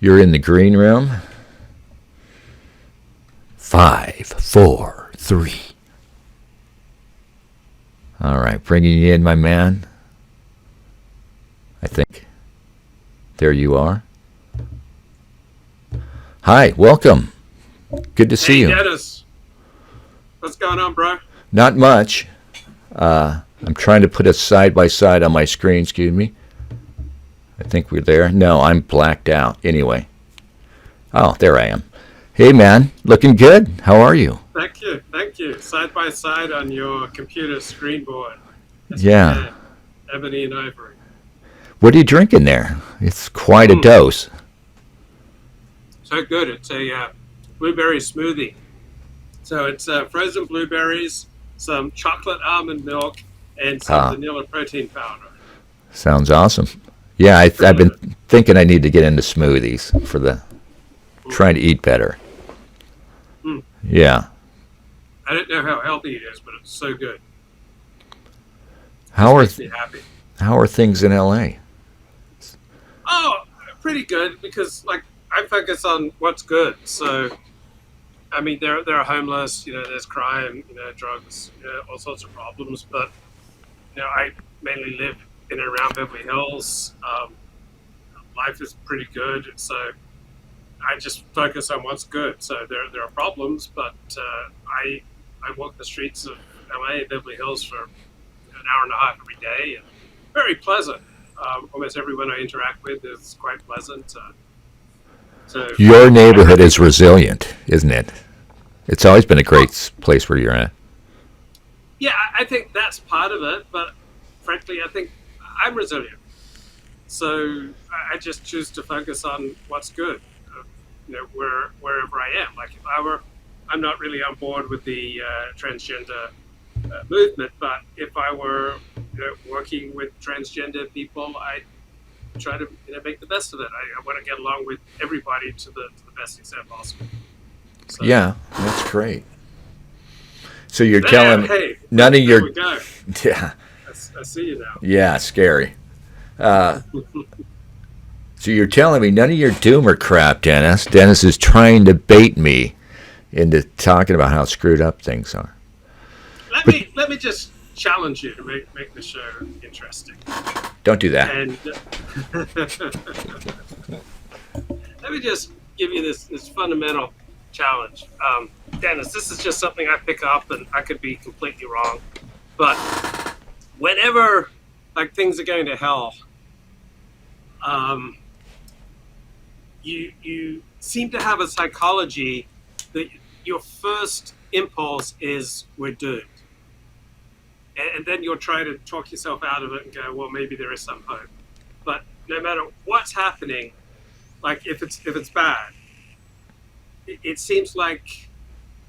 You're in the green room. 5, 4, 3. All right, bringing you in, my man. I think. There you are. Hi, welcome. Good to see you. Hey, Dennis. What's going on, bro? Not much. I'm trying to put us side by side on my screen. Excuse me. I think we're there. No, I'm blacked out. Anyway. Oh, there I am. Hey, man. Looking good. How are you? Thank you. Thank you. Side by side on your computer screen board. Yeah. Ebony and ivory. What are you drinking there? It's quite a dose. So good. It's a blueberry smoothie. So it's frozen blueberries, some chocolate almond milk, and some vanilla protein powder. Sounds awesome. Yeah, I've been thinking I need to get into smoothies for trying to eat better. Yeah. I don't know how healthy it is, but it's so good. Makes me happy. How are things in LA? Oh, pretty good because I focus on what's good. So, I mean, there are homeless, there's crime, drugs, all sorts of problems. But I mainly live in and around Beverly Hills. Life is pretty good, so I just focus on what's good. So there are problems, but I walk the streets of LA, Beverly Hills for an hour and a half every day, and very pleasant. Almost everyone I interact with is quite pleasant. So your neighborhood is resilient, isn't it? It's always been a great place where you're at. Yeah, I think that's part of it, but frankly, I think I'm resilient. So I just choose to focus on what's good, wherever I am. Like I'm not really on board with the transgender movement, but if I were working with transgender people, I try to make the best of it. I want to get along with everybody to the best extent possible. So, yeah, that's great. So you're telling me none of your... We go. Yeah. I see you now. Yeah, scary. So you're telling me none of your doomer crap, Dennis. Dennis is trying to bait me into talking about how screwed up things are. Let me just challenge you to make the show interesting. Don't do that. And let me just give you this fundamental challenge. Dennis, this is just something I pick up, and I could be completely wrong. But whenever things are going to hell, you seem to have a psychology that your first impulse is we're doomed. And then you'll try to talk yourself out of it and go, well, maybe there is some hope. But no matter what's happening, if it's bad, it seems like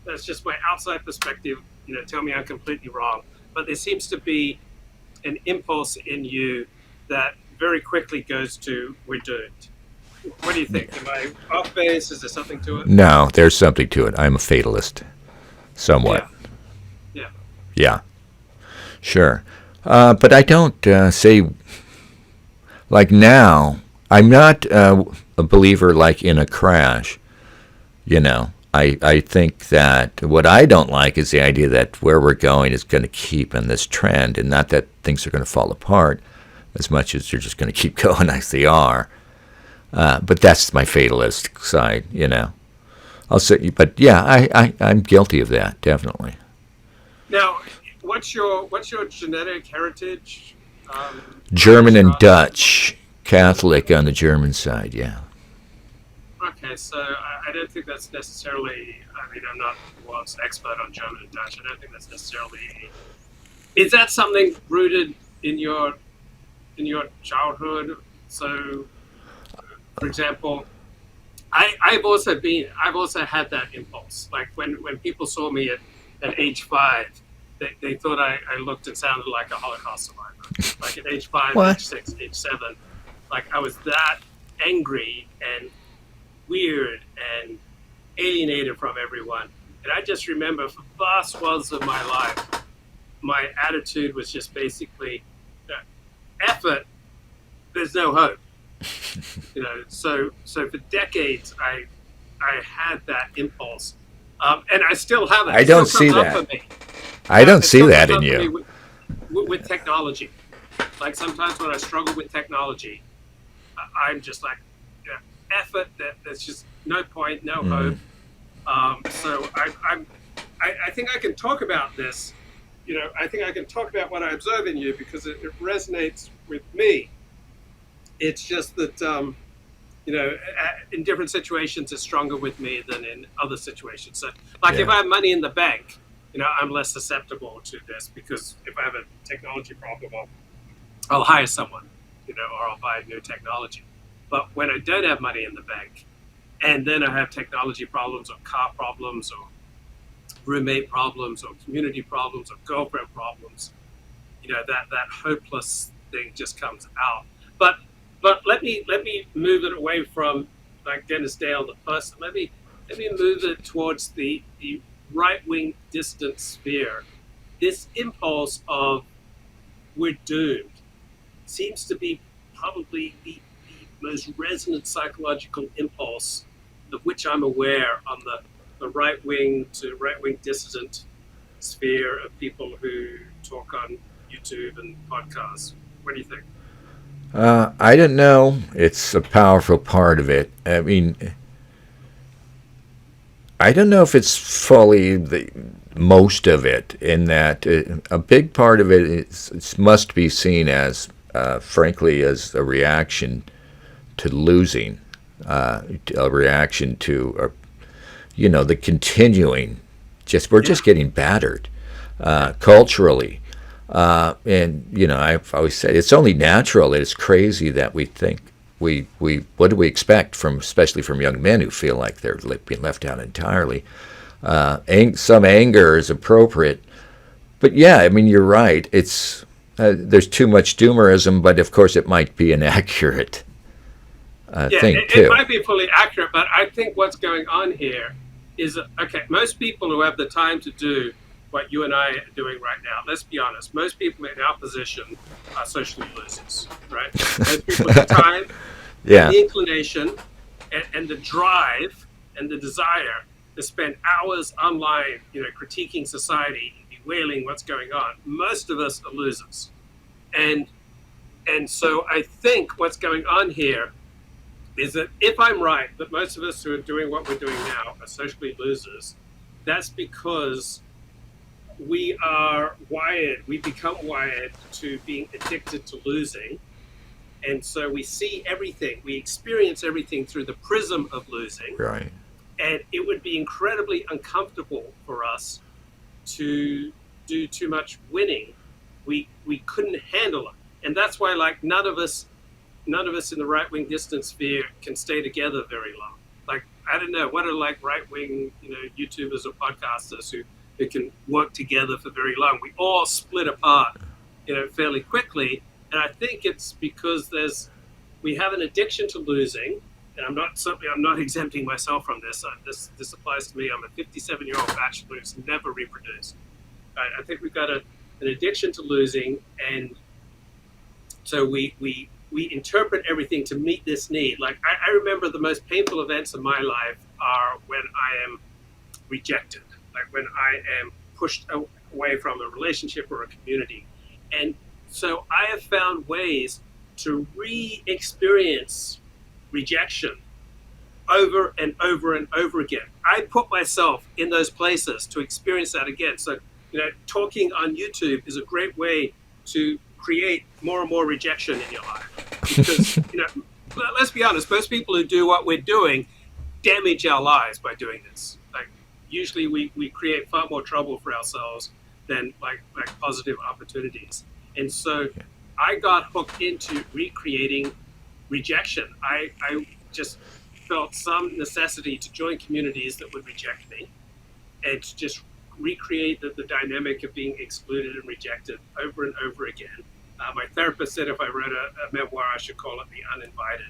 that's just my outside perspective. Tell me I'm completely wrong. But there seems to be an impulse in you that very quickly goes to we're doomed. What do you think? Am I off base? Is there something to it? No, there's something to it. I'm a fatalist, somewhat. Yeah. Yeah. Sure. But I don't say, now, I'm not a believer in a crash. I think that what I don't like is the idea that where we're going is going to keep in this trend, and not that things are going to fall apart as much as they're just going to keep going as they are. But that's my fatalist side, I'll say, but yeah, I'm guilty of that, definitely. Now, what's your genetic heritage? German and Dutch, Catholic on the German side, yeah. Okay, so I don't think that's necessarily. I'm not the world's expert on German and Dutch. I don't think that's necessarily. Is that something rooted in your childhood? So, for example, I've also had that impulse. When people saw me at age 5, they thought I looked and sounded like a Holocaust survivor. At age 5, what? age 6, age 7, I was that angry and weird and alienated from everyone. And I just remember for vast swaths of my life, my attitude was just basically, effort, there's no hope. So for decades I had that impulse, and I still have it. I It don't still see comes up for that. me. I don't It see still comes that in up for me you. with technology. Like sometimes when I struggle with technology, I'm just like, effort. There's just no point, no hope. Mm. So I think I can talk about this. I think I can talk about what I observe in you because it resonates with me. It's just that in different situations, it's stronger with me than in other situations. So, like if Yeah. I have money in the bank, I'm less susceptible to this because if I have a technology problem, I'll hire someone, or I'll buy new technology. But when I don't have money in the bank, and then I have technology problems or car problems or roommate problems or community problems or girlfriend problems, that hopeless thing just comes out. But let me move it away from like Dennis Dale the person. Let me move it towards the right wing distant sphere. This impulse of we're doomed seems to be probably the most resonant psychological impulse of which I'm aware on the right wing to right wing dissident sphere of people who talk on YouTube and podcasts. What do you think? I don't know. It's a powerful part of it. I mean, I don't know if it's fully the most of it. In that a big part of it must be seen as, frankly, as a reaction to losing, a reaction to, the continuing. We're Yeah, just getting battered culturally. And I've always said it's only natural. It's crazy that we think we what do we expect from, especially from young men who feel like they're being left out entirely. Some anger is appropriate, but yeah, I mean you're right. It's there's too much doomerism, but of course it might be an accurate yeah, thing it too. might be fully accurate, but I think what's going on here is that, okay, most people who have the time to do what you and I are doing right now, let's be honest, most people in our position are socially losers, right? Most people with the time and Yeah, the inclination and the drive and the desire to spend hours online, critiquing society and bewailing what's going on. Most of us are losers, and so I think what's going on here is that if I'm right that most of us who are doing what we're doing now are socially losers, that's because we become wired to being addicted to losing. And so we see everything, we experience everything through the prism of losing. right. And it would be incredibly uncomfortable for us to do too much winning. We couldn't handle it. And that's why like none of us in the right wing distance sphere can stay together very long. Like I don't know, what are like right wing, YouTubers or podcasters who can work together for very long? We all split apart, fairly quickly. And I think it's because we have an addiction to losing. And I'm not exempting myself from this. This applies to me. I'm a 57-year-old bachelor who's never reproduced. I think we've got an addiction to losing, and so we interpret everything to meet this need. Like I remember the most painful events of my life are when I am rejected, like when I am pushed away from a relationship or a community. And so I have found ways to re-experience rejection over and over and over again. I put myself in those places to experience that again. So, talking on YouTube is a great way to create more and more rejection in your life because, let's be honest, most people who do what we're doing damage our lives by doing this. Like, usually we create far more trouble for ourselves than like positive opportunities. And so I got hooked into recreating rejection. I just felt some necessity to join communities that would reject me and to just recreate the dynamic of being excluded and rejected over and over again. My therapist said if I wrote a memoir, I should call it The Uninvited.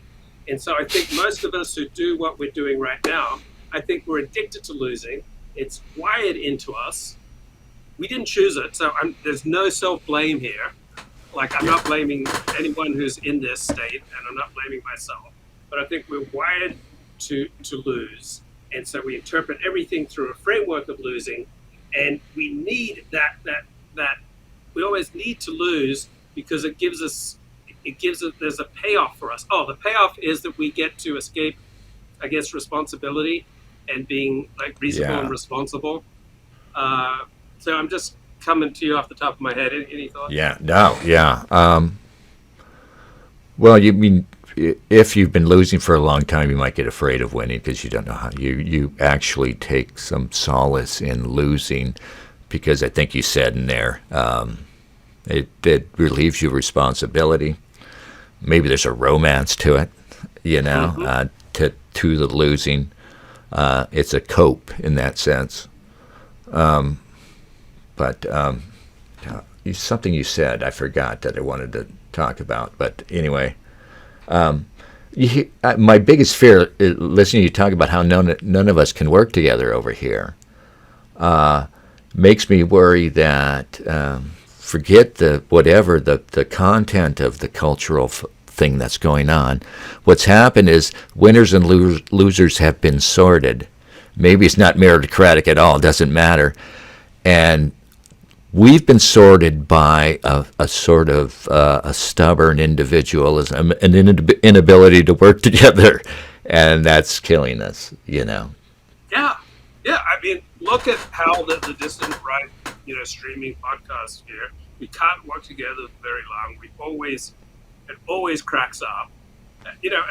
And so I think most of us who do what we're doing right now, I think we're addicted to losing. It's wired into us. We didn't choose it, so there's no self-blame here. Like, I'm not blaming anyone who's in this state, and I'm not blaming myself. But I think we're wired to lose, and so we interpret everything through a framework of losing, and we need that we always need to lose because it gives us there's a payoff for us. Oh, the payoff is that we get to escape, I guess, responsibility and being like reasonable and Yeah. responsible. So I'm just coming to you off the top of my head. Any thoughts? Yeah. No. Yeah. Well, you mean if you've been losing for a long time, you might get afraid of winning because you don't know how. You actually take some solace in losing because I think you said in there it relieves you of responsibility. Maybe there's a romance to it, Mm-hmm. to the losing. It's a cope in that sense. But something you said, I forgot that I wanted to talk about. But anyway, my biggest fear, listening to you talk about how none of us can work together over here, makes me worry that forget the content of the cultural thing that's going on. What's happened is winners and losers have been sorted. Maybe it's not meritocratic at all. It doesn't matter. And we've been sorted by a sort of a stubborn individualism, an inability to work together, and that's killing us. Yeah, yeah. I mean, look at how the distant right, streaming podcasts here. We can't work together for very long. It always cracks up.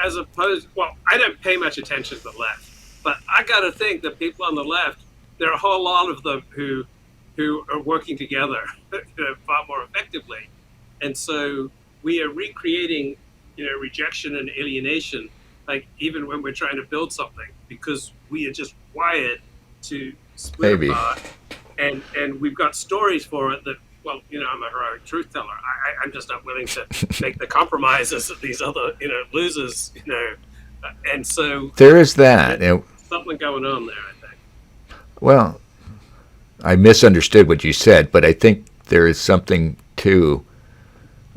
As opposed, well, I don't pay much attention to the left, but I got to think that people on the left, there are a whole lot of them who are working together, far more effectively, and so we are recreating, rejection and alienation, like even when we're trying to build something, because we are just wired to split Maybe. apart, and we've got stories for it that. Well, I'm a heroic truth teller. I'm just not willing to make the compromises that these other, losers, and so There is that. there's something going on there, I think. Well, I misunderstood what you said, but I think there is something too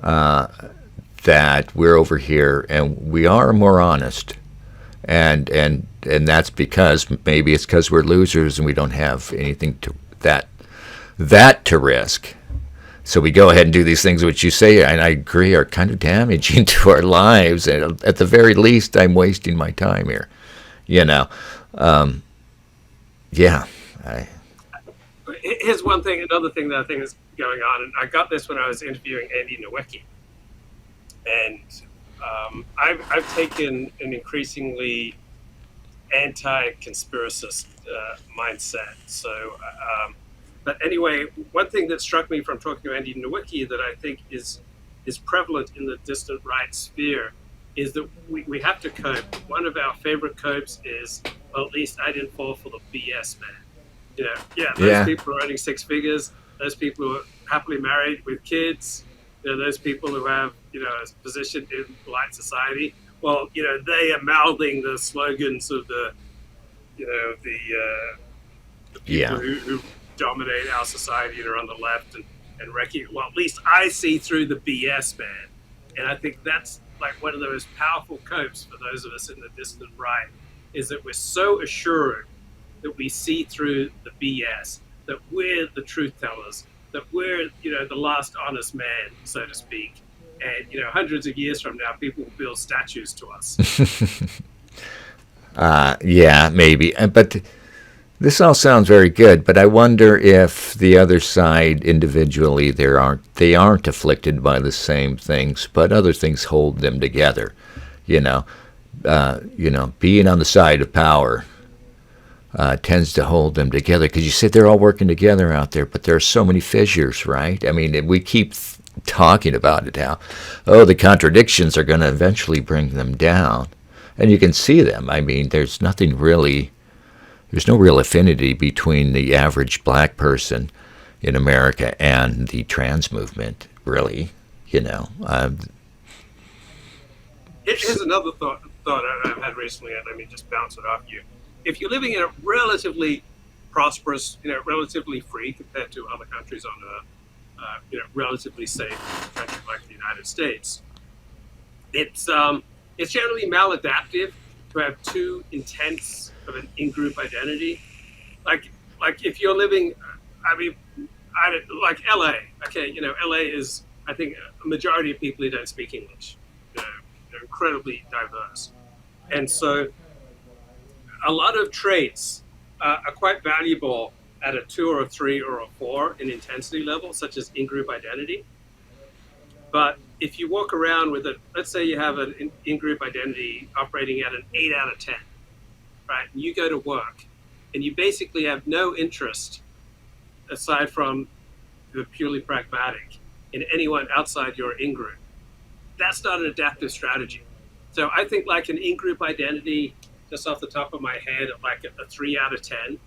that we're over here and we are more honest, and that's because maybe it's because we're losers and we don't have anything to that to risk. So we go ahead and do these things which you say, and I agree, are kind of damaging to our lives. And at the very least, I'm wasting my time here. You know, yeah. Here's another thing that I think is going on, and I got this when I was interviewing Andy Nowicki, and I've taken an increasingly anti-conspiracist mindset. So, but anyway, one thing that struck me from talking to Andy Nowicki that I think is prevalent in the distant right sphere is that we have to cope. One of our favorite copes is, well, at least I didn't fall for the BS man. Those Yeah. people are earning six figures. Those people who are happily married with kids. Those people who have a position in polite society. Well, they are mouthing the slogans of the people Yeah. who dominate our society and are on the left and wrecking. Well, at least I see through the BS man, and I think that's like one of the most powerful copes for those of us in the distant right is that we're so assured that we see through the BS, that we're the truth tellers, that we're the last honest man, so to speak. And hundreds of years from now, people will build statues to us. Yeah, maybe. But this all sounds very good. But I wonder if the other side, individually, they aren't afflicted by the same things, but other things hold them together. You know, being on the side of power tends to hold them together because you said they're all working together out there, but there are so many fissures, right? I mean, we keep talking about it how, the contradictions are going to eventually bring them down, and you can see them. I mean, there's no real affinity between the average black person in America and the trans movement, really. Here's another thought I've had recently, and let me just bounce it off you. If you're living in a relatively prosperous, relatively free compared to other countries on Earth, relatively safe country like the United States, it's generally maladaptive to have too intense of an in-group identity. Like like if you're living, I mean, like LA. Okay, LA is, I think, a majority of people who don't speak English. They're incredibly diverse, and so a lot of traits are quite valuable at a 2 or a 3 or a 4 in intensity level, such as in-group identity. But if you walk around with let's say you have an in-group identity operating at an 8 out of 10, right? And you go to work and you basically have no interest, aside from the purely pragmatic, in anyone outside your in-group. That's not an adaptive strategy. So I think like an in-group identity, just off the top of my head, like a 3 out of 10.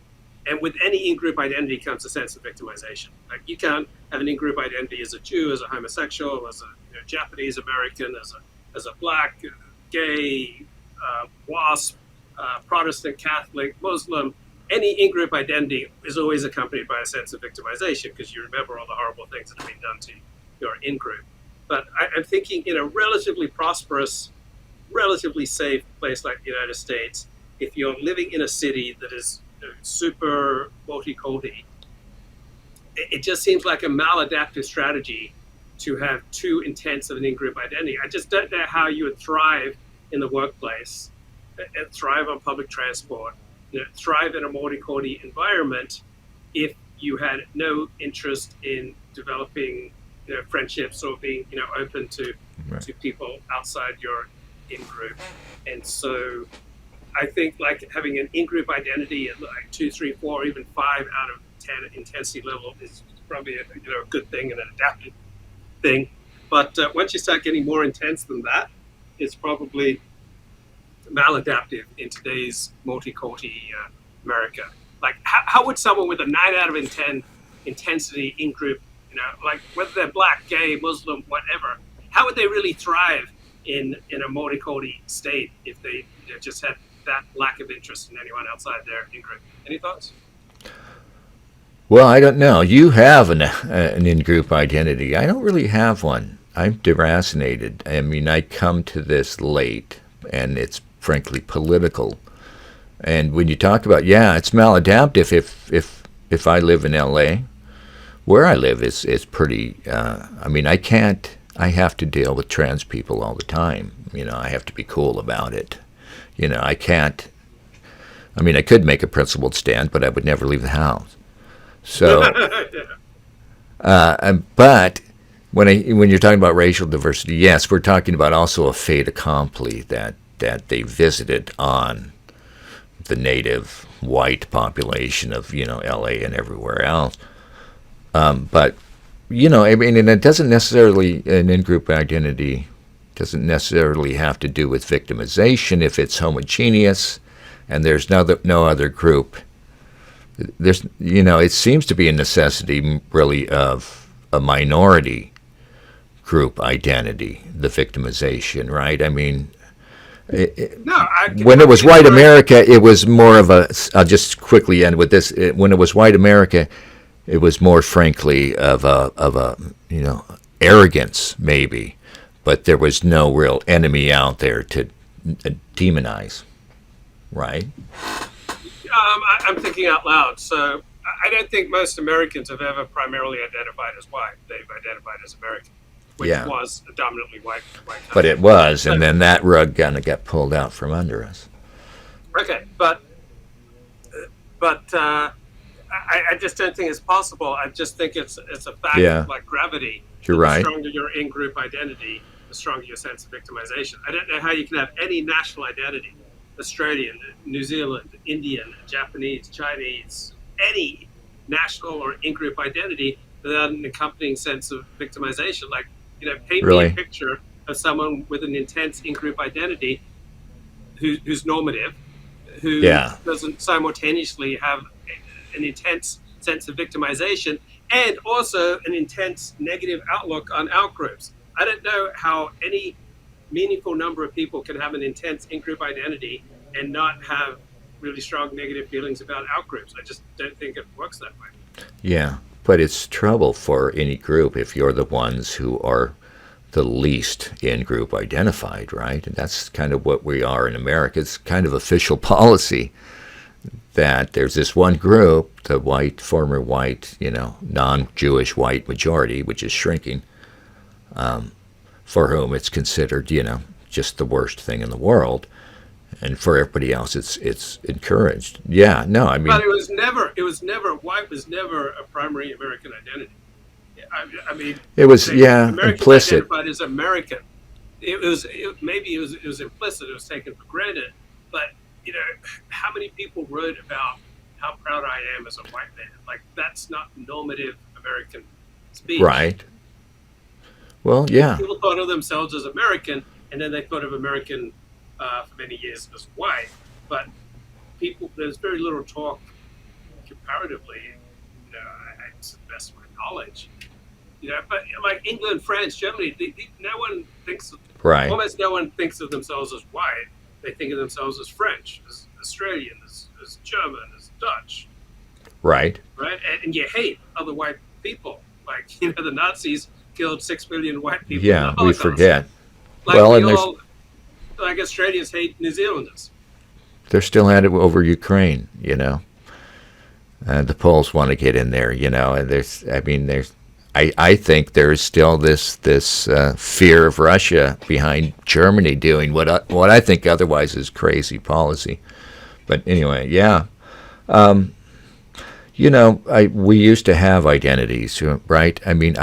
And with any in-group identity comes a sense of victimization. Like you can't have an in-group identity as a Jew, as a homosexual, as a Japanese American, as a black, gay, WASP, Protestant, Catholic, Muslim. Any in-group identity is always accompanied by a sense of victimization because you remember all the horrible things that have been done to your in-group. But I'm thinking in a relatively prosperous, relatively safe place like the United States, if you're living in a city that is super multiculti, it just seems like a maladaptive strategy to have too intense of an in-group identity. I just don't know how you would thrive in the workplace, and thrive on public transport, thrive in a multiculti environment if you had no interest in developing friendships or being open to Right. to people outside your in-group. And so I think like having an in-group identity at like 2, 3, 4, even 5 out of 10 intensity level is probably a good thing and an adaptive thing. But once you start getting more intense than that, it's probably maladaptive in today's multiculti America. Like how would someone with a 9 out of 10 intensity in-group, like whether they're black, gay, Muslim, whatever, how would they really thrive in a multiculti state if they just had that lack of interest in anyone outside their in-group? Any thoughts? Well, I don't know. You have an in-group identity. I don't really have one. I'm deracinated. I mean, I come to this late, and it's frankly political. And when you talk about, it's maladaptive if I live in L.A., where I live is pretty, I mean, I have to deal with trans people all the time. I have to be cool about it. I can't, I mean, I could make a principled stand, but I would never leave the house. So, but when you're talking about racial diversity, yes, we're talking about also a fait accompli that they visited on the native white population of L.A. and everywhere else. But I mean, and it doesn't necessarily, an in-group identity doesn't necessarily have to do with victimization if it's homogeneous and there's no other group. There's, it seems to be a necessity really of a minority group identity, the victimization, right? I mean, when it was white America, it was more of a, I'll just quickly end with this. When it was white America, it was more, frankly, of a arrogance, maybe, but there was no real enemy out there to demonize, right? I'm thinking out loud. So I don't think most Americans have ever primarily identified as white. They've identified as American, which was a dominantly white country. But it was, and then that rug kind of got pulled out from under us. Okay, but I just don't think it's possible. I just think it's a fact of like gravity. You're right. The stronger your in-group identity, the stronger your sense of victimization. I don't know how you can have any national identity, Australian, New Zealand, Indian, Japanese, Chinese, any national or in-group identity without an accompanying sense of victimization. Like, paint me a picture of someone with an intense in-group identity who's normative, who doesn't simultaneously have an intense sense of victimization and also an intense negative outlook on outgroups. I don't know how any meaningful number of people can have an intense in-group identity and not have really strong negative feelings about outgroups. I just don't think it works that way. Yeah, but it's trouble for any group if you're the ones who are the least in-group identified, right? And that's kind of what we are in America. It's kind of official policy that there's this one group, the white, former white, non-Jewish white majority, which is shrinking, for whom it's considered, just the worst thing in the world, and for everybody else, it's encouraged. Yeah, no, I mean, But white was never a primary American identity. I mean, it was, Americans implicit, identified as American. Maybe it was implicit. It was taken for granted. But how many people wrote about how proud I am as a white man? Like that's not normative American speech. right? Well, yeah, People thought of themselves as American, and then they thought of American for many years as white. But there's very little talk comparatively. To the best of my knowledge. But like England, France, Germany, no one thinks, right, almost no one thinks of themselves as white. They think of themselves as French, as Australian, as German, as Dutch, right. right? And you hate other white people. Like, the Nazis killed 6 million white people in the Yeah, we Holocaust. forget. Like, Well, and like Australians hate New Zealanders. they're still at it over Ukraine, the Poles want to get in there, and I think there's still this fear of Russia behind Germany doing what I think otherwise is crazy policy. But anyway, yeah, we used to have identities, right? I mean,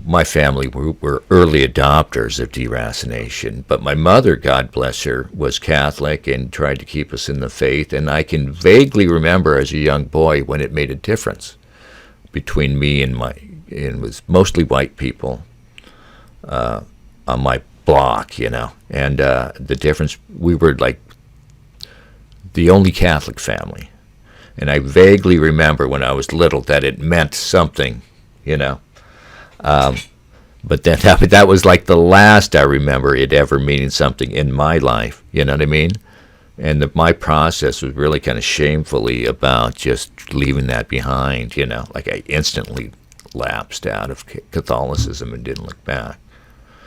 my family were early adopters of deracination, but my mother, God bless her, was Catholic and tried to keep us in the faith. And I can vaguely remember as a young boy when it made a difference between me and it was mostly white people on my block, and the difference, we were like the only Catholic family. And I vaguely remember when I was little that it meant something, but then that was like the last I remember it ever meaning something in my life. You know what I mean? And my process was really kind of shamefully about just leaving that behind. Like I instantly lapsed out of Catholicism and didn't look back.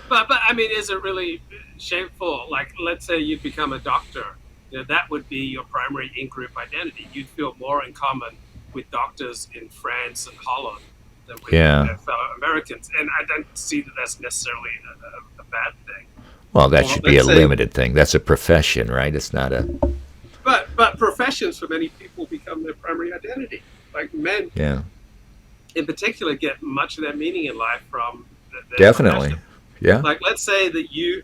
But I mean, is it really shameful? Like, let's say you become a doctor. That would be your primary in-group identity. You'd feel more in common with doctors in France and Holland than with fellow Americans. And I don't see that that's necessarily a bad thing. Well, that should be a limited thing. That's a profession, right? It's not a... But professions for many people become their primary identity. Like men, in particular, get much of their meaning in life from their Definitely, profession. Yeah. Like, let's say that you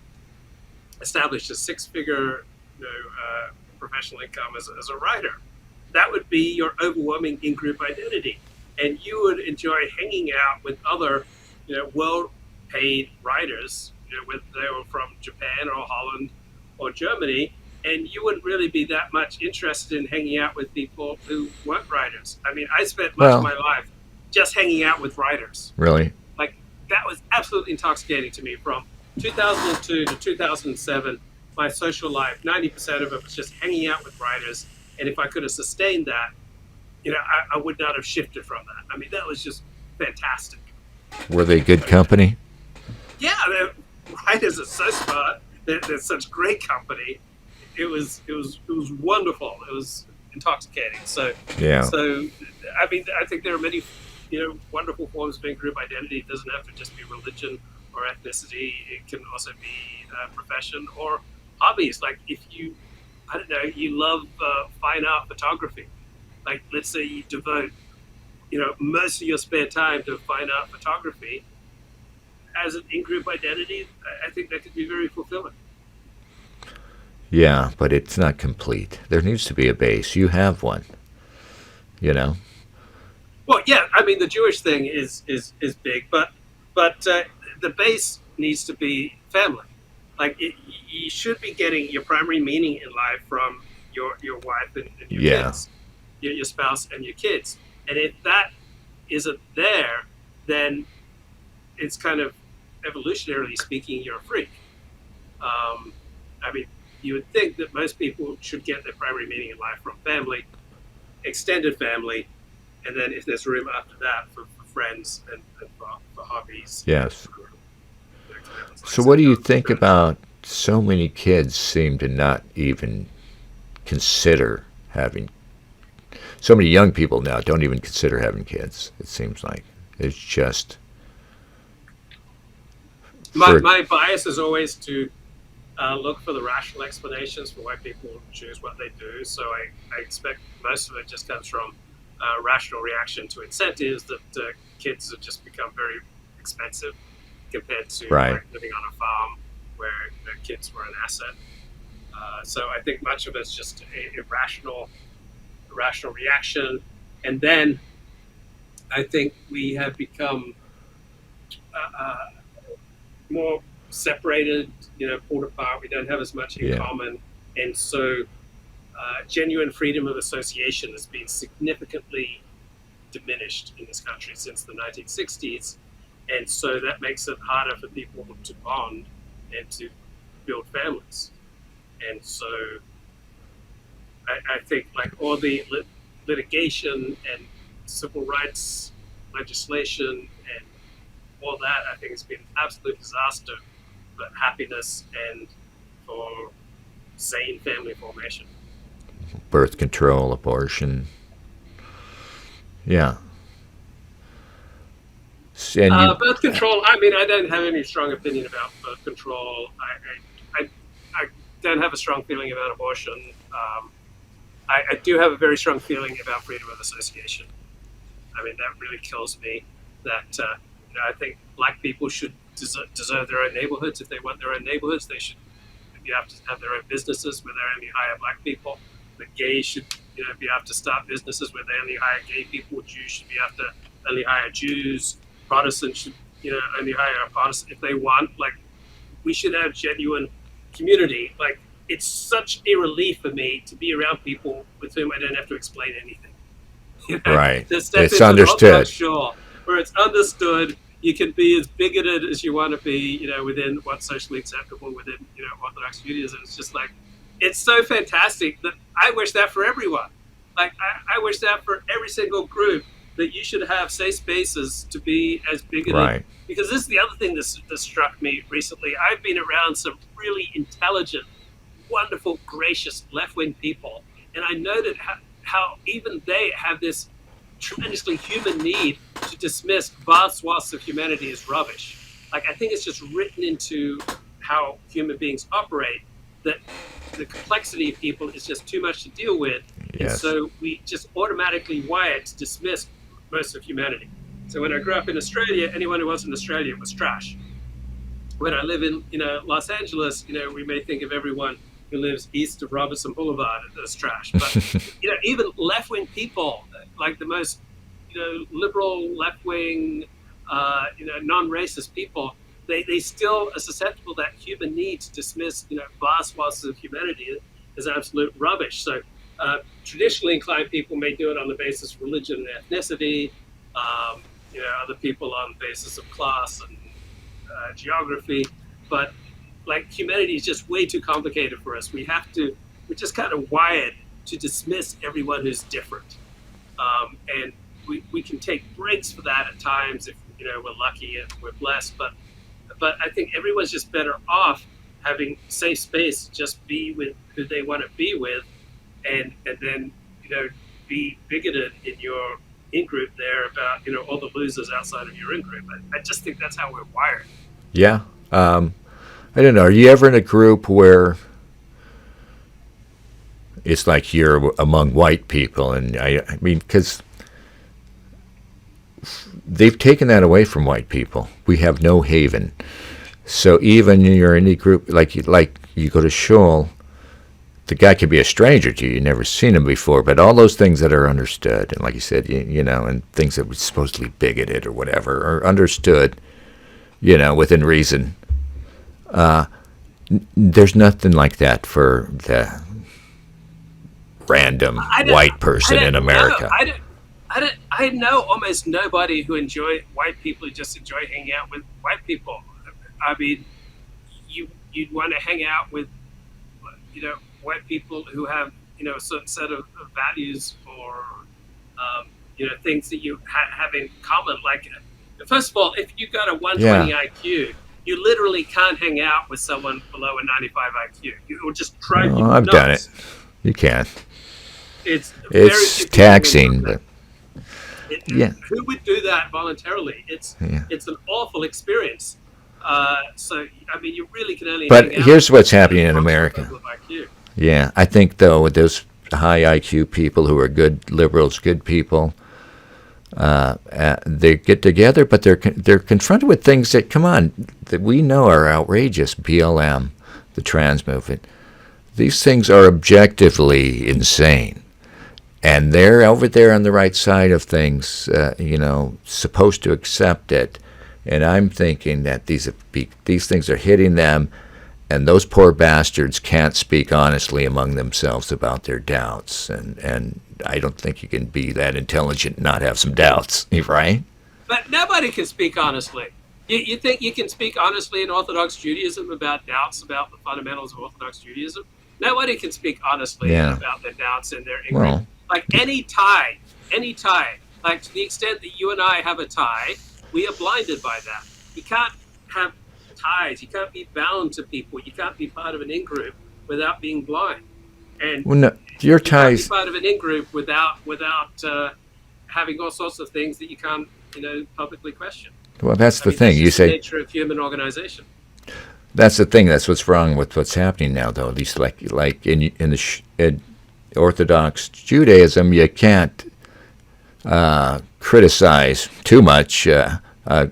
established a six-figure professional income as a writer. That would be your overwhelming in-group identity. And you would enjoy hanging out with other, well-paid writers, whether they were from Japan or Holland or Germany, and you wouldn't really be that much interested in hanging out with people who weren't writers. I mean, I spent much of my life just hanging out with writers. Really? Like, that was absolutely intoxicating to me. From 2002 to 2007, my social life, 90% of it was just hanging out with writers. And if I could have sustained that, I would not have shifted from that. I mean, that was just fantastic. Were they good company? Yeah, writers are so smart. They're such great company. It was wonderful. It was intoxicating. So yeah. So I mean, I think there are many wonderful forms of in-group identity. It doesn't have to just be religion or ethnicity. It can also be profession or hobbies. Like if you love fine art photography. Like let's say you devote most of your spare time to fine art photography. As an in-group identity, I think that could be very fulfilling. Yeah, but it's not complete. There needs to be a base. You have one. Well, yeah. I mean, the Jewish thing is big, but the base needs to be family. Like you should be getting your primary meaning in life from your wife and your kids, your spouse and your kids. And if that isn't there, then it's kind of evolutionarily speaking, you're a freak. I mean, you would think that most people should get their primary meaning in life from family, extended family, and then if there's room after that for friends and for hobbies, Yes. for commitments like So, what do you so. think about so many kids seem to not even consider having? So many young people now don't even consider having kids. It seems like it's just for My bias is always to look for the rational explanations for why people choose what they do. So I expect most of it just comes from rational reaction to incentives that kids have just become very expensive compared to right. like living on a farm where the kids were an asset. So I think much of it's just irrational reaction, and then I think we have become more separated, pulled apart. We don't have as much in Yeah. common, and so genuine freedom of association has been significantly diminished in this country since the 1960s, and so that makes it harder for people to bond and to build families. And so I think like all the litigation and civil rights legislation and all that, I think has been an absolute disaster for happiness and for sane family formation. Birth control, abortion. Yeah. And you, Birth control. I mean, I don't have any strong opinion about birth control. I don't have a strong feeling about abortion. I do have a very strong feeling about freedom of association. I mean, that really kills me. That I think black people should deserve their own neighborhoods. If they want their own neighborhoods, they should be able to have their own businesses where they only hire black people. The gays should be able to start businesses where they only hire gay people. Jews should be able to only hire Jews. Protestants should only hire a Protestant if they want. Like we should have genuine community. Like it's such a relief for me to be around people with whom I don't have to explain anything. right. To step It's into an understood. Orthodox shul where it's understood. You can be as bigoted as you want to be, within what's socially acceptable within, Orthodox Judaism. It's just like, it's so fantastic that I wish that for everyone. Like, I wish that for every single group that you should have safe spaces to be as bigoted. Right. Because this is the other thing that struck me recently. I've been around some really intelligent, wonderful, gracious left-wing people, and I noted how even they have this tremendously human need to dismiss vast swaths of humanity as rubbish. Like I think it's just written into how human beings operate that the complexity of people is just too much to deal with, and Yes. so we just automatically wired to dismiss most of humanity. So when I grew up in Australia, anyone who was in Australia was trash. When I live in Los Angeles, we may think of everyone who lives east of Robertson Boulevard as trash. But even left wing people, like the most liberal left wing, non-racist people, they still are susceptible to that human need to dismiss vast swaths of humanity as absolute rubbish. So traditionally inclined people may do it on the basis of religion and ethnicity. Other people on the basis of class and geography, but like humanity is just way too complicated for us. We're just kind of wired to dismiss everyone who's different, and we can take breaks for that at times if we're lucky and we're blessed. But I think everyone's just better off having safe space, just be with who they want to be with, and then be bigoted in your in group there about all the losers outside of your in group. I just think that's how we're wired. Yeah. I don't know. Are you ever in a group where it's like you're among white people? And I mean, because they've taken that away from white people. We have no haven. So even in your any group, like you go to shul, the guy could be a stranger to you. You've never seen him before, but all those things that are understood, and like you said, and things that were supposedly bigoted or whatever, are understood, within reason. There's nothing like that for the random white person in America. I know almost nobody who enjoy white people who just enjoy hanging out with white people. I mean, you'd want to hang out with white people who have a certain set of values or things that you have in common. Like, first of all, if you got a 120 Yeah. IQ, you literally can't hang out with someone below a 95 IQ. It will just drive you Oh, I've done it. nuts. You can. It's very It's few people taxing, will do but that. yeah. Who would do that voluntarily? It's Yeah. it's an awful experience. So I mean, you really can only But hang out here's what's with happening in approximate America. level of IQ. Yeah, I think though with those high IQ people who are good liberals, good people, they get together, but they're confronted with things that, come on, that we know are outrageous. BLM, the trans movement, these things are objectively insane, and they're over there on the right side of things, supposed to accept it. And I'm thinking that these things are hitting them, and those poor bastards can't speak honestly among themselves about their doubts. And I don't think you can be that intelligent and not have some doubts, right? But nobody can speak honestly. You think you can speak honestly in Orthodox Judaism about doubts about the fundamentals of Orthodox Judaism? Nobody can speak honestly Yeah. about their doubts and their Well, ignorance. Like any tie, like to the extent that you and I have a tie, we are blinded by that. You can't have ties. You can't be bound to people. You can't be part of an in-group without being blind. And well, no, your you can't be ties. part of an in-group without having all sorts of things that you can't, publicly question. Well, that's I the mean, thing. that's You just the say nature of human organization. that's the thing. That's what's wrong with what's happening now, though. At least like in in Orthodox Judaism, you can't criticize too much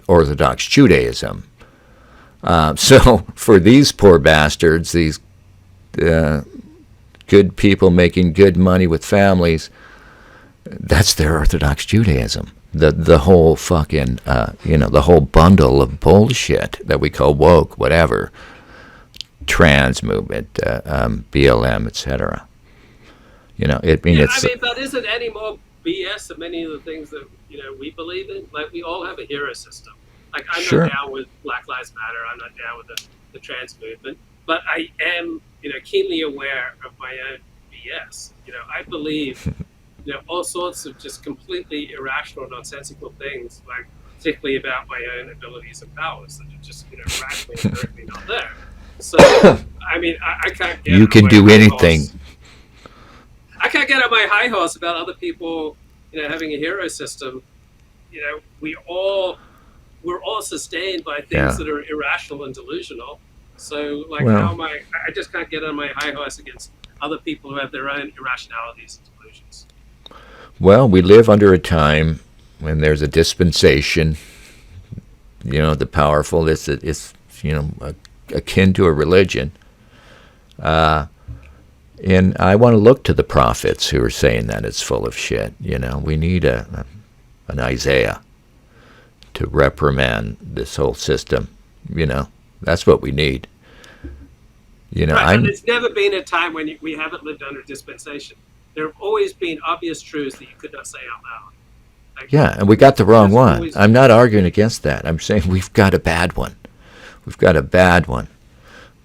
Orthodox Judaism. So for these poor bastards, these good people making good money with families, that's their Orthodox Judaism. The whole fucking the whole bundle of bullshit that we call woke, whatever, trans movement, BLM, etc. That isn't any more BS than many of the things that we believe in. Like, we all have a hero system. Like, I'm Sure. not down with Black Lives Matter. I'm not down with the trans movement. But I am, keenly aware of my own BS. I believe, all sorts of just completely irrational, nonsensical things, like particularly about my own abilities and powers that are just, radically and directly not there. So, I mean, I can't get. You on can my do high anything. horse. I can't get on my high horse about other people, having a hero system. We're all sustained by things Yeah. that are irrational and delusional. So, like, Well- how am I just can't get on my high horse against other people who have their own irrationalities and delusions. Well, we live under a time when there's a dispensation. The powerful is akin to a religion. And I want to look to the prophets who are saying that it's full of shit. We need an Isaiah to reprimand this whole system. That's what we need. Right, and there's never been a time when we haven't lived under dispensation. There have always been obvious truths that you could not say out loud. Like, Yeah, and we got the wrong there's one. always- I'm not arguing against that. I'm saying we've got a bad one. We've got a bad one.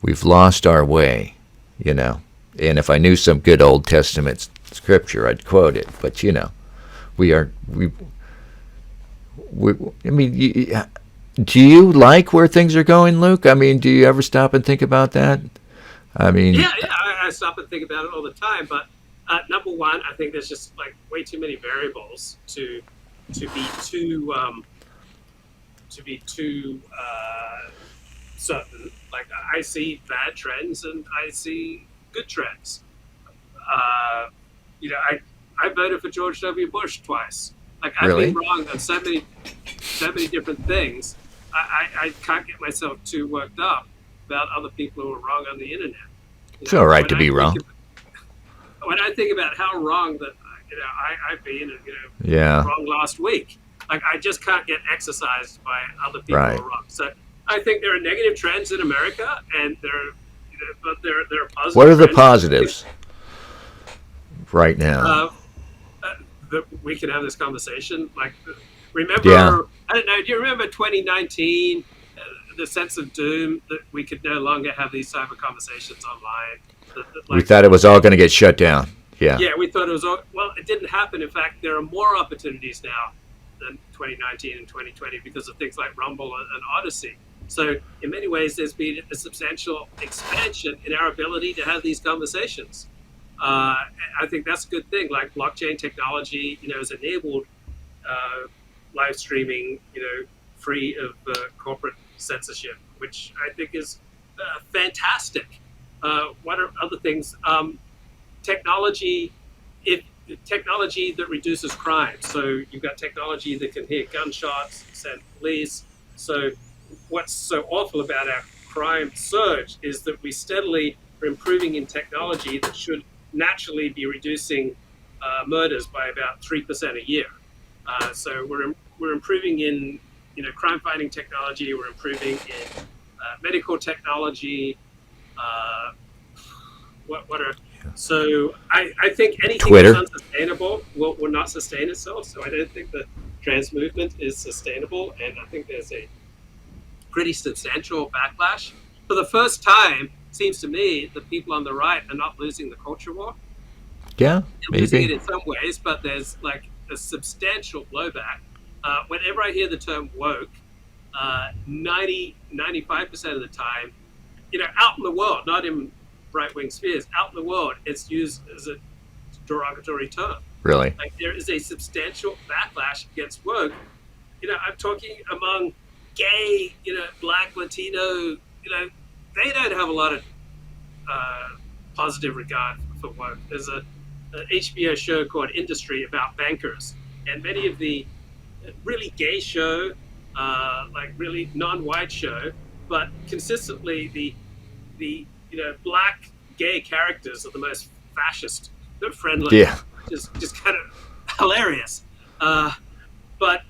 We've lost our way, And if I knew some good Old Testament scripture, I'd quote it. But do you like where things are going, Luke? I mean, do you ever stop and think about that? I mean, Yeah, I stop and think about it all the time. But number one, I think there's just like way too many variables to be too certain. Like, I see bad trends and I see good trends. I voted for George W. Bush twice. Like, I've Really? been wrong on so many different things. I can't get myself too worked up about other people who are wrong on the internet. it's all right when to I be think wrong. When I think about how wrong that I've been, Yeah. wrong last week, like, I just can't get exercised by other people Right. who are wrong. So I think there are negative trends in America, and but there are positive. What are the trends. positives right now? That we can have this conversation. Like, remember? Yeah. I don't know. Do you remember 2019? The sense of doom that we could no longer have these type of conversations online. We thought it was all going to get shut down. Yeah. Yeah, we thought it was well. It didn't happen. In fact, there are more opportunities now than 2019 and 2020 because of things like Rumble and Odyssey. So, in many ways, there's been a substantial expansion in our ability to have these conversations. Uh, I think that's a good thing. Like blockchain technology, has enabled uh, live streaming, free of corporate censorship, which I think is fantastic. What are other things? Technology, if technology that reduces crime. So you've got technology that can hear gunshots, send police. So what's so awful about our crime surge is that we steadily are improving in technology that should naturally be reducing murders by about 3% a year. So we're improving in crime fighting technology. We're improving in medical technology. Uh, what are so I think anything that's Twitter. unsustainable will not sustain itself. So I don't think the trans movement is sustainable, and I think there's a pretty substantial backlash. For the first time, it seems to me the people on the right are not losing the culture war. Yeah, They're losing it maybe. in some ways, but there's like a substantial blowback. Whenever I hear the term woke, 95% of the time, out in the world, not in right wing spheres, out in the world, it's used as a derogatory term. Really. Like there is a substantial backlash against woke. I'm talking among gay, black, Latino, they don't have a lot of uh, positive regard for woke. There's an HBO show called Industry about bankers, and many of the really gay show, like really non-white show, but consistently the black gay characters are the most fascist, not friendly, Yeah. just kind of hilarious. But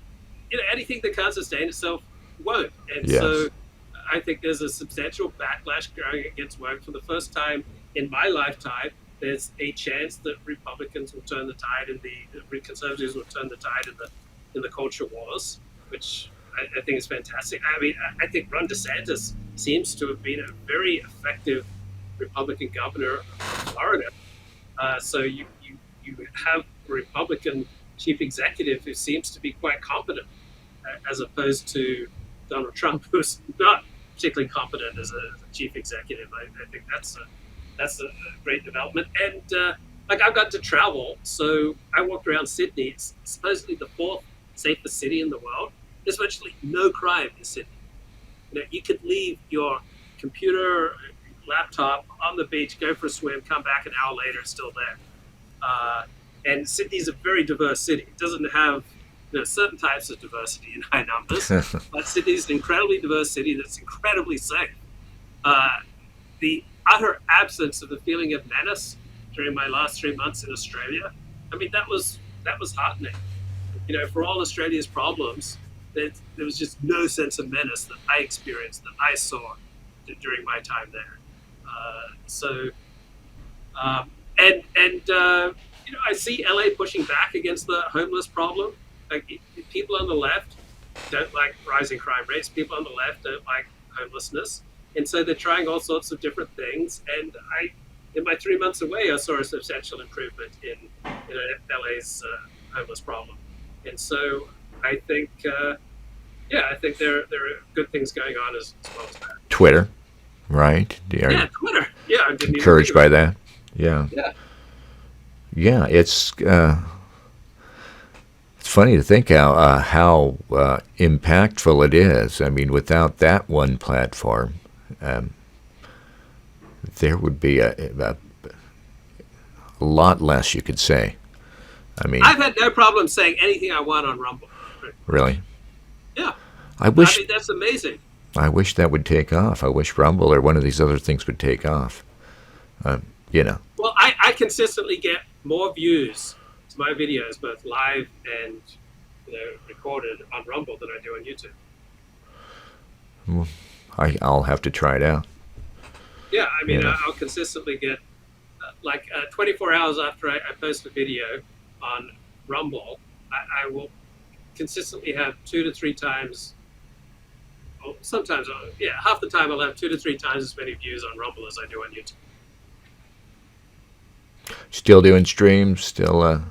anything that can't sustain itself won't, and Yes. so I think there's a substantial backlash going against woke for the first time in my lifetime. There's a chance that Republicans will turn the tide, and the conservatives will turn the tide in the culture wars, which I think is fantastic. I mean, I think Ron DeSantis seems to have been a very effective Republican governor of Florida. So you have a Republican chief executive who seems to be quite competent, as opposed to Donald Trump, who's not particularly competent as a chief executive. I think that's a great development. And like I've got to travel, so I walked around Sydney. It's supposedly the fourth safest city in the world. There's virtually no crime in Sydney. You could leave your computer, laptop on the beach, go for a swim, come back an hour later, it's still there. And Sydney's a very diverse city. It doesn't have certain types of diversity in high numbers, but Sydney's an incredibly diverse city that's incredibly safe. The utter absence of the feeling of menace during my last 3 months in Australia, I mean, that was heartening. For all Australia's problems, there was just no sense of menace that I experienced, that I saw during my time there. I see LA pushing back against the homeless problem. Like people on the left don't like rising crime rates. People on the left don't like homelessness, and so they're trying all sorts of different things. And in my 3 months away, I saw a substantial improvement in LA's homeless problem. And so I think, I think there are good things going on as well as that. Twitter, right? Are you Twitter. Yeah, I didn't even encouraged think by of it. that? Yeah. Yeah, Yeah. It's funny to think how impactful it is. I mean, without that one platform, um, there would be a lot less you could say. I mean, I've had no problem saying anything I want on Rumble. really. Yeah, I I wish mean that's amazing. I wish that would take off. I wish Rumble or one of these other things would take off. Um, you know. Well, I consistently get more views to my videos, both live and recorded on Rumble than I do on YouTube. I'll have to try it out. Yeah, I mean, Yeah. I'll consistently get 24 hours after I post a video on Rumble, I will consistently have 2 to 3 times. Well, sometimes, half the time I'll have 2 to 3 times as many views on Rumble as I do on YouTube. Still doing streams? Still,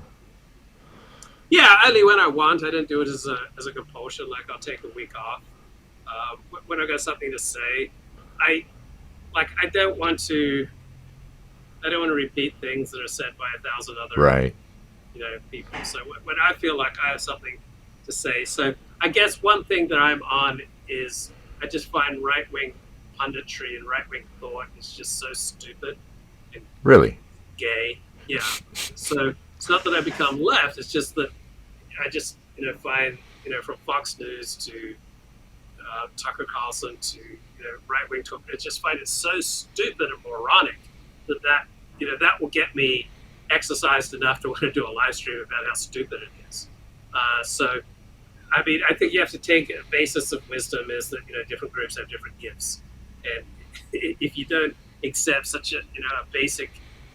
Yeah, only when I want. I don't do it as a compulsion. Like I'll take a week off when I got something to say. I I don't want to. I don't want to repeat things that are said by 1,000 other right. people. So when I feel like I have something to say, so I guess one thing that I'm on is I just find right wing punditry and right wing thought is just so stupid and Really? gay. Yeah. So it's not that I become left. It's just that I just find from Fox News to Tucker Carlson to right wing talk. I just find it so stupid and moronic that will get me exercised enough to want to do a live stream about how stupid it is. So, I mean, I think you have to take a basis of wisdom is that different groups have different gifts, and if you don't accept such a basic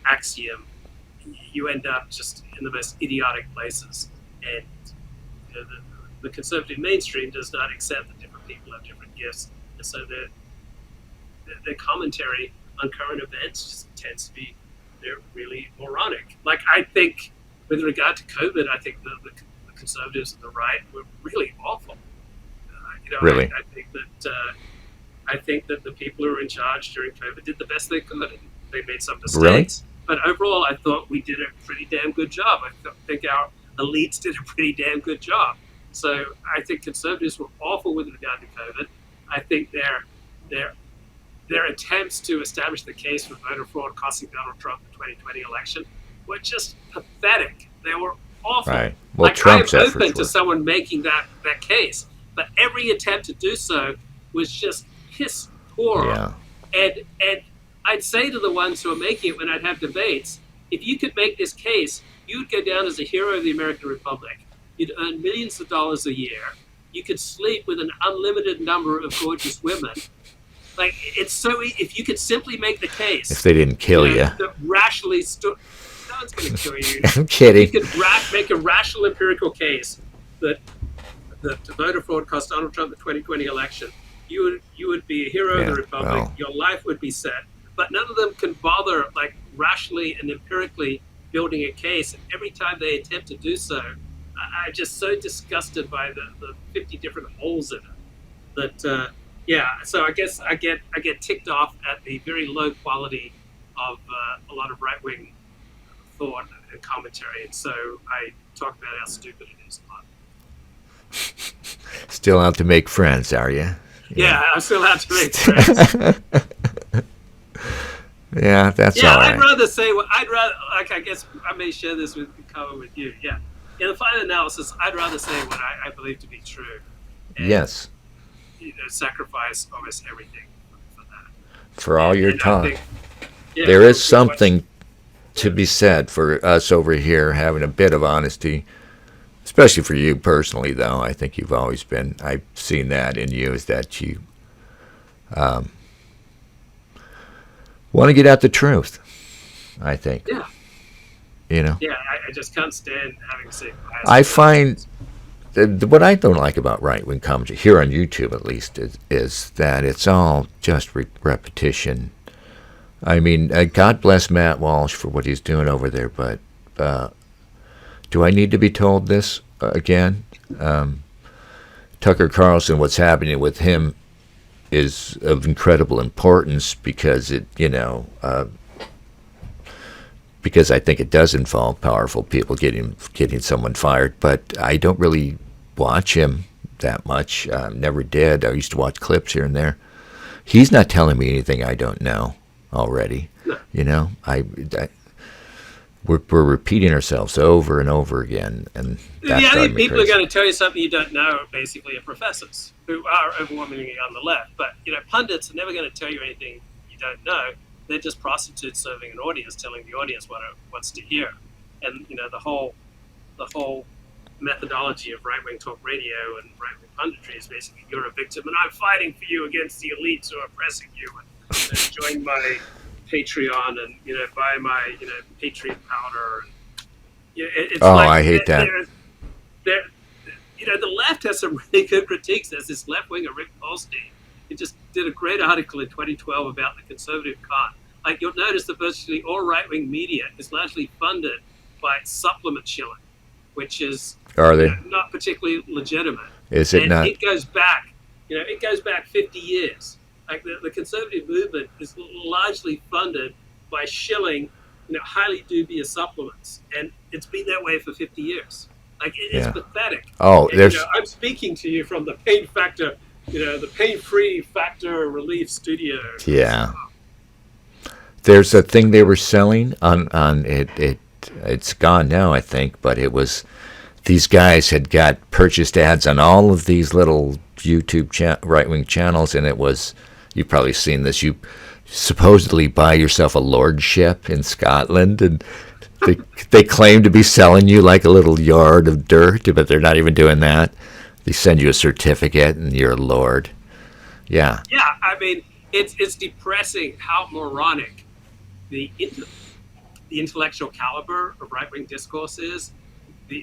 axiom, you end up just in the most idiotic places. And the conservative mainstream does not accept that different people have different gifts, and so their commentary on current events just tends to be they're really moronic. Like I think, with regard to COVID, I think the conservatives and the right were really awful. Really? I think that the people who were in charge during COVID did the best they could. They made some Really? mistakes, but overall, I thought we did a pretty damn good job. I think our elites did a pretty damn good job. So I think conservatives were awful with regard to COVID. I think their attempts to establish the case for voter fraud costing Donald Trump the 2020 election were just pathetic. They were awful. Right. Well, like Trump's I'm efforts open to were. someone making that case, but every attempt to do so was just piss poor. Yeah. And I'd say to the ones who are making it when I'd have debates, if you could make this case, you'd go down as a hero of the American Republic. You'd earn millions of dollars a year. You could sleep with an unlimited number of gorgeous women. Like it's so if you could simply make the case, If they didn't kill you. that rationally no one's going to kill you. I'm kidding. You could make a rational empirical case that the voter fraud cost Donald Trump the 2020 election. You would be a hero of the Republic. Well. Your life would be set. But none of them can bother like rationally and empirically building a case. And every time they attempt to do so, I'm just so disgusted by the 50 different holes in it that. So I guess I get ticked off at the very low quality of a lot of right wing thought and commentary, and so I talk about how stupid it is a lot. Still out to make friends, are you? Yeah, I'm still out to make friends. Yeah, that's Yeah, all right. I'd rather say like I guess I may share this with you. Yeah, in the final analysis, I'd rather say what I believe to be true. And, Yes. Sacrifice almost everything for that. For all your And I talk. think, There is something to be said for us over here having a bit of honesty, especially for you personally, though. I think you've always been, I've seen that in you, is that you want to get out the truth, I think. Yeah. Yeah, I just can't stand having to say I find what I don't like about right-wing commentary, here on YouTube at least, is that it's all just repetition. I mean, God bless Matt Walsh for what he's doing over there, but do I need to be told this again? Tucker Carlson, what's happening with him is of incredible importance because because I think it does involve powerful people getting someone fired, but I don't really watch him that much. Never did. I used to watch clips here and there. He's not telling me anything I don't know already. No. We're repeating ourselves over and over again, and that's the only driving me people who are crazy. going to tell you something you don't know basically are professors who are overwhelmingly on the left. But pundits are never going to tell you anything you don't know. They're just prostitutes serving an audience, telling the audience what it wants to hear. And the whole methodology of right-wing talk radio and right-wing punditry is basically you're a victim and I'm fighting for you against the elites who are oppressing you, and join my Patreon and buy my Patriot powder. And, it's I hate that. The left has some really good critiques. There's this left winger, Rick Polstein, who just did a great article in 2012 about the conservative con. like you'll notice that virtually all right-wing media is largely funded by supplement shilling, which is Are they? not particularly legitimate. Is it And not? it goes back, it goes back 50 years. Like the conservative movement is largely funded by shilling, highly dubious supplements, and it's been that way for 50 years. Like it's Yeah. pathetic. Oh, And, there's. I'm speaking to you from the Pain Factor, the Pain-Free Factor Relief Studio. Yeah. There's a thing they were selling on it. It's gone now, I think, but it was. These guys had got purchased ads on all of these little YouTube right-wing channels, and it was. You've probably seen this. You supposedly buy yourself a lordship in Scotland, and they claim to be selling you like a little yard of dirt, but they're not even doing that. They send you a certificate, and you're a lord. Yeah. Yeah, I mean, it's depressing how moronic the intellectual caliber of right-wing discourse is,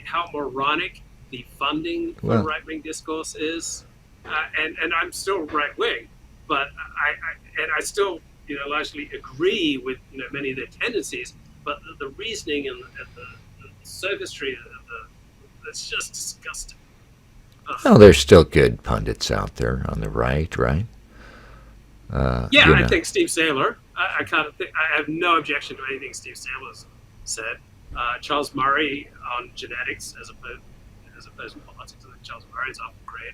how moronic the funding for right-wing discourse is, and I'm still right-wing, but I still largely agree with many of their tendencies, but the reasoning and the sophistry that's just disgusting. Well, there's still good pundits out there on the right? I think Steve Sailer. I have no objection to anything Steve Sailer's said. Charles Murray on genetics as opposed to politics. I think Charles Murray is often great.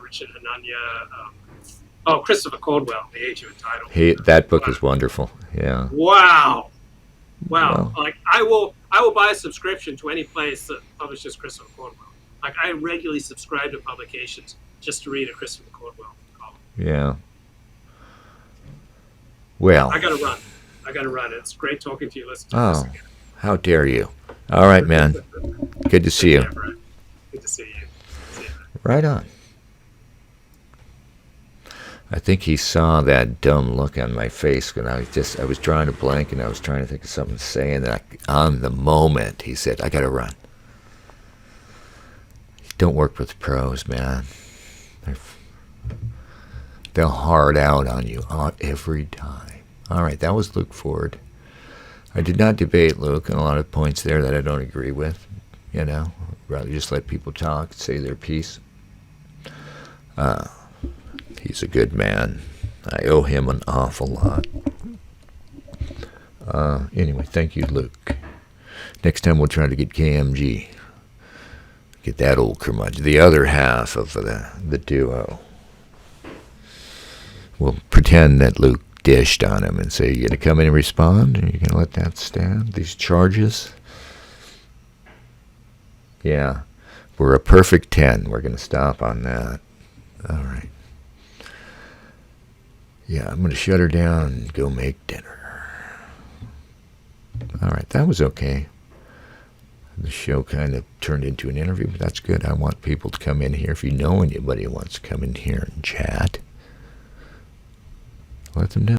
Richard Hanania. Christopher Caldwell, The Age of Entitlement. That book is wonderful. Yeah. Wow. Like I will buy a subscription to any place that publishes Christopher Caldwell. Like I regularly subscribe to publications just to read a Christopher Caldwell column. Yeah. Well, I gotta run. It's great talking to you. Listen to this again. How dare you? All right, man. Good to see you. Yeah, right. Good to see you. See you. Right on. I think he saw that dumb look on my face when I was drawing a blank and I was trying to think of something to say, and then on the moment he said, "I gotta run." Don't work with pros, man. They'll hard out on you every time. All right, that was Luke Ford. I did not debate Luke on a lot of points there that I don't agree with. Rather just let people talk, say their piece. He's a good man. I owe him an awful lot. Anyway, thank you, Luke. Next time we'll try to get KMG. Get that old curmudgeon, the other half of the duo. We'll pretend that Luke dished on him and say, "You going to come in and respond? Are you going to let that stand? These charges?" Yeah. We're a perfect 10. We're going to stop on that. All right. Yeah, I'm going to shut her down and go make dinner. All right, that was okay. The show kind of turned into an interview, but that's good. I want people to come in here. If you know anybody who wants to come in here and chat, let them know.